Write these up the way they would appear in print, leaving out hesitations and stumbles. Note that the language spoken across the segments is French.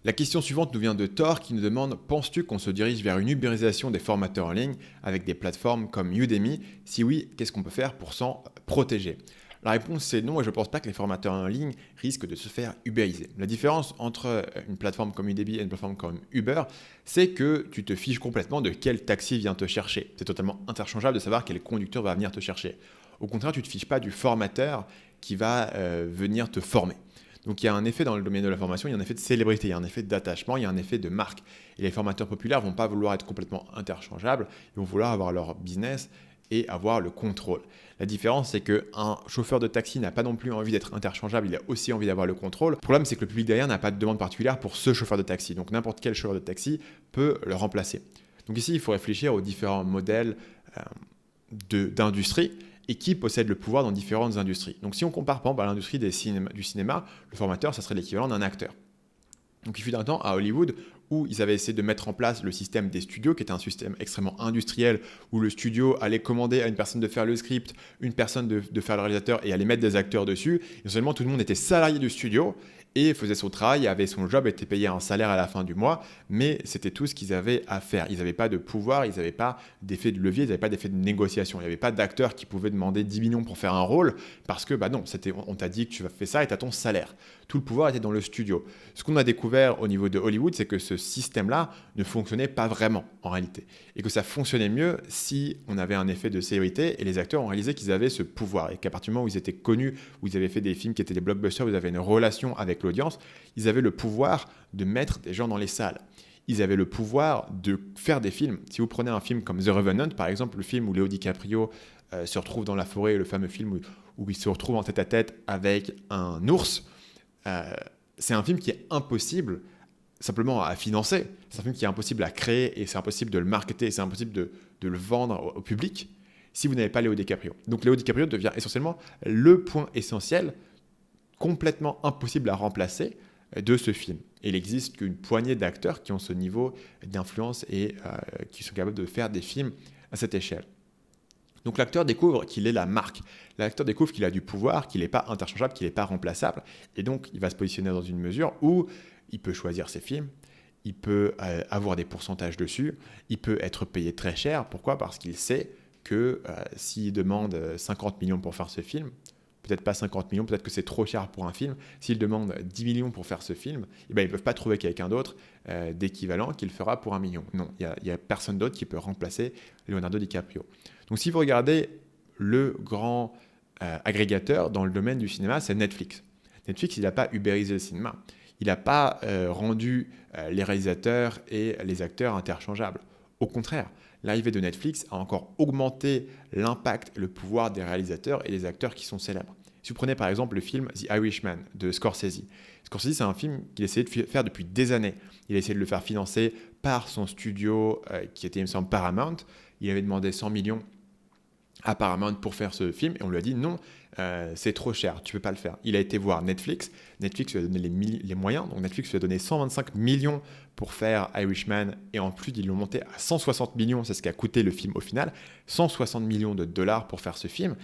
La question suivante nous vient de Thor qui nous demande: penses-tu qu'on se dirige vers une ubérisation des formateurs en ligne avec des plateformes comme Udemy? Si oui, qu'est-ce qu'on peut faire pour s'en protéger? La réponse c'est non, et je ne pense pas que les formateurs en ligne risquent de se faire ubériser. La différence entre une plateforme comme Udemy et une plateforme comme Uber, c'est que tu te fiches complètement de quel taxi vient te chercher. C'est totalement interchangeable de savoir quel conducteur va venir te chercher. Au contraire, tu ne te fiches pas du formateur qui va venir te former. Donc il y a un effet dans le domaine de la formation, il y a un effet de célébrité, il y a un effet d'attachement, il y a un effet de marque. Et les formateurs populaires ne vont pas vouloir être complètement interchangeables, ils vont vouloir avoir leur business et avoir le contrôle. La différence, c'est qu'un chauffeur de taxi n'a pas non plus envie d'être interchangeable, il a aussi envie d'avoir le contrôle. Le problème, c'est que le public derrière n'a pas de demande particulière pour ce chauffeur de taxi. Donc n'importe quel chauffeur de taxi peut le remplacer. Donc ici, il faut réfléchir aux différents modèles d'industrie et qui possède le pouvoir dans différentes industries. Donc si on compare par exemple à l'industrie du cinéma, le formateur, ça serait l'équivalent d'un acteur. Donc il fut un temps à Hollywood où ils avaient essayé de mettre en place le système des studios, qui était un système extrêmement industriel, où le studio allait commander à une personne de faire le script, une personne de faire le réalisateur et allait mettre des acteurs dessus. Et seulement tout le monde était salarié du studio et faisait son travail, avait son job, était payé un salaire à la fin du mois, mais c'était tout ce qu'ils avaient à faire. Ils n'avaient pas de pouvoir, ils n'avaient pas d'effet de levier, ils n'avaient pas d'effet de négociation. Il n'y avait pas d'acteur qui pouvait demander 10 millions pour faire un rôle, parce que non, on t'a dit que tu vas faire ça et tu as ton salaire. Tout le pouvoir était dans le studio. Ce qu'on a découvert au niveau de Hollywood, c'est que ce système-là ne fonctionnait pas vraiment en réalité. Et que ça fonctionnait mieux si on avait un effet de célébrité et les acteurs ont réalisé qu'ils avaient ce pouvoir. Et qu'à partir du moment où ils étaient connus, où ils avaient fait des films qui étaient des blockbusters, où ils avaient une relation avec l'audience, ils avaient le pouvoir de mettre des gens dans les salles. Ils avaient le pouvoir de faire des films. Si vous prenez un film comme The Revenant, par exemple, le film où Léo DiCaprio se retrouve dans la forêt, le fameux film où il se retrouve en tête-à-tête avec un ours, c'est un film qui est impossible simplement à financer. C'est un film qui est impossible à créer et c'est impossible de le marketer, c'est impossible de le vendre au public si vous n'avez pas Léo DiCaprio. Donc Léo DiCaprio devient essentiellement le point essentiel, complètement impossible à remplacer de ce film. Et il n'existe qu'une poignée d'acteurs qui ont ce niveau d'influence et qui sont capables de faire des films à cette échelle. Donc l'acteur découvre qu'il est la marque. L'acteur découvre qu'il a du pouvoir, qu'il n'est pas interchangeable, qu'il n'est pas remplaçable. Et donc il va se positionner dans une mesure où il peut choisir ses films, il peut avoir des pourcentages dessus, il peut être payé très cher. Pourquoi ? Parce qu'il sait que s'il demande 50 millions pour faire ce film, peut-être pas 50 millions, peut-être que c'est trop cher pour un film. S'il demande 10 millions pour faire ce film, ils ne peuvent pas trouver quelqu'un d'autre d'équivalent qui le fera pour 1 million. Non, il n'y a personne d'autre qui peut remplacer Leonardo DiCaprio. Donc si vous regardez le grand agrégateur dans le domaine du cinéma, c'est Netflix. Netflix, il n'a pas ubérisé le cinéma. Il n'a pas rendu les réalisateurs et les acteurs interchangeables. Au contraire, l'arrivée de Netflix a encore augmenté l'impact et le pouvoir des réalisateurs et des acteurs qui sont célèbres. Si vous prenez par exemple le film The Irishman de Scorsese. Scorsese, c'est un film qu'il essayait de faire depuis des années. Il a essayé de le faire financer par son studio qui était, il me semble, Paramount. Il avait demandé 100 millions à Paramount pour faire ce film et on lui a dit non, c'est trop cher, tu ne peux pas le faire. Il a été voir Netflix, Netflix lui a donné les moyens, donc Netflix lui a donné 125 millions pour faire Irishman et en plus ils l'ont monté à 160 millions, c'est ce qu'a coûté le film au final, 160 millions de dollars pour faire ce film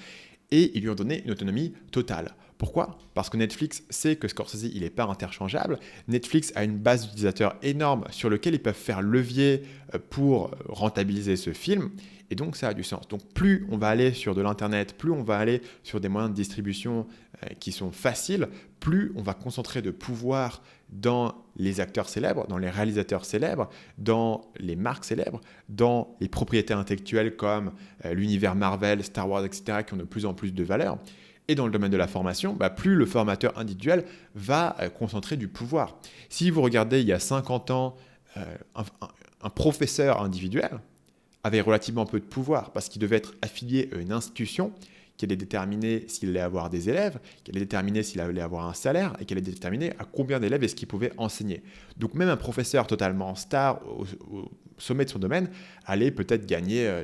et ils lui ont donné une autonomie totale. Pourquoi ? Parce que Netflix sait que Scorsese, il n'est pas interchangeable. Netflix a une base d'utilisateurs énorme sur laquelle ils peuvent faire levier pour rentabiliser ce film. Et donc, ça a du sens. Donc, plus on va aller sur de l'Internet, plus on va aller sur des moyens de distribution qui sont faciles, plus on va concentrer de pouvoir dans les acteurs célèbres, dans les réalisateurs célèbres, dans les marques célèbres, dans les propriétés intellectuelles comme l'univers Marvel, Star Wars, etc., qui ont de plus en plus de valeur. Et dans le domaine de la formation, plus le formateur individuel va concentrer du pouvoir. Si vous regardez il y a 50 ans, un professeur individuel avait relativement peu de pouvoir parce qu'il devait être affilié à une institution qui allait déterminer s'il allait avoir des élèves, qui allait déterminer s'il allait avoir un salaire et qui allait déterminer à combien d'élèves est-ce qu'il pouvait enseigner. Donc même un professeur totalement star au sommet de son domaine allait peut-être gagner,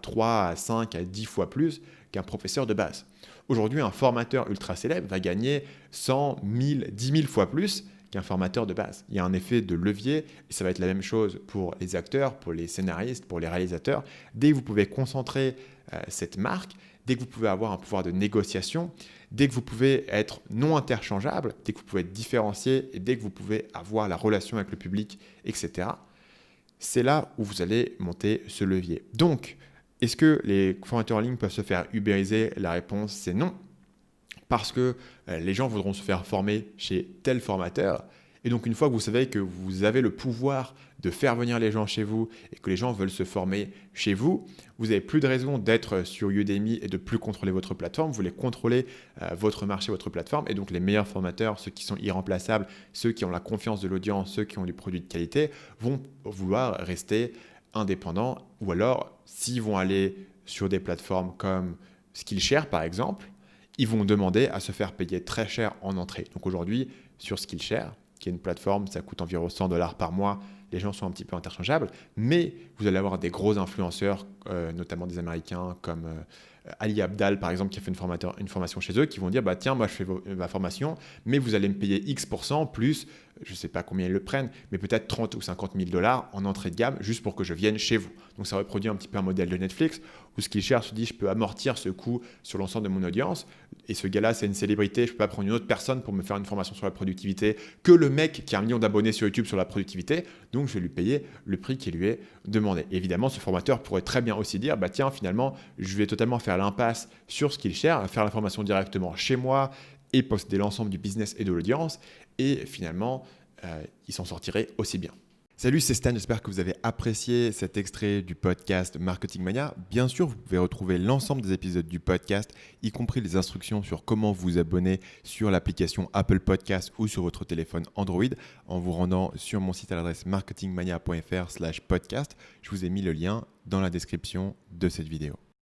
3 à 5 à 10 fois plus qu'un professeur de base. Aujourd'hui, un formateur ultra célèbre va gagner 100, 1000, 10 000 fois plus qu'un formateur de base. Il y a un effet de levier et ça va être la même chose pour les acteurs, pour les scénaristes, pour les réalisateurs. Dès que vous pouvez concentrer cette marque, dès que vous pouvez avoir un pouvoir de négociation, Dès que vous pouvez être non interchangeable, dès que vous pouvez être différencié et dès que vous pouvez avoir la relation avec le public, etc., c'est là où vous allez monter ce levier. Donc, est-ce que les formateurs en ligne peuvent se faire ubériser? La réponse, c'est non. Parce que les gens voudront se faire former chez tel formateur. Et donc, une fois que vous savez que vous avez le pouvoir de faire venir les gens chez vous et que les gens veulent se former chez vous, vous n'avez plus de raison d'être sur Udemy et de plus contrôler votre plateforme. Vous voulez contrôler votre marché, votre plateforme. Et donc, les meilleurs formateurs, ceux qui sont irremplaçables, ceux qui ont la confiance de l'audience, ceux qui ont du produit de qualité, vont vouloir rester indépendants. Ou alors, s'ils vont aller sur des plateformes comme Skillshare, par exemple, ils vont demander à se faire payer très cher en entrée. Donc aujourd'hui, sur Skillshare, qui est une plateforme, ça coûte environ $100 par mois, les gens sont un petit peu interchangeables, mais vous allez avoir des gros influenceurs, notamment des Américains comme Ali Abdal, par exemple, qui a fait une formation chez eux, qui vont dire bah, tiens, moi je fais ma formation, mais vous allez me payer X% plus, je ne sais pas combien ils le prennent, mais peut-être 30 ou 50 000 $ en entrée de gamme, juste pour que je vienne chez vous. Donc ça reproduit un petit peu un modèle de Netflix, où Skillshare se dit je peux amortir ce coût sur l'ensemble de mon audience, et ce gars-là, c'est une célébrité, je ne peux pas prendre une autre personne pour me faire une formation sur la productivité que le mec qui a 1 million d'abonnés sur YouTube sur la productivité, donc je vais lui payer le prix qui lui est demandé. Et évidemment, ce formateur pourrait très bien aussi dire bah tiens, finalement, je vais totalement faire l'impasse sur Skillshare, faire la formation directement chez moi et posséder l'ensemble du business et de l'audience, et finalement, il s'en sortirait aussi bien. Salut, c'est Stan, j'espère que vous avez apprécié cet extrait du podcast Marketing Mania. Bien sûr, vous pouvez retrouver l'ensemble des épisodes du podcast, y compris les instructions sur comment vous abonner sur l'application Apple Podcast ou sur votre téléphone Android en vous rendant sur mon site à l'adresse marketingmania.fr/podcast. Je vous ai mis le lien dans la description de cette vidéo.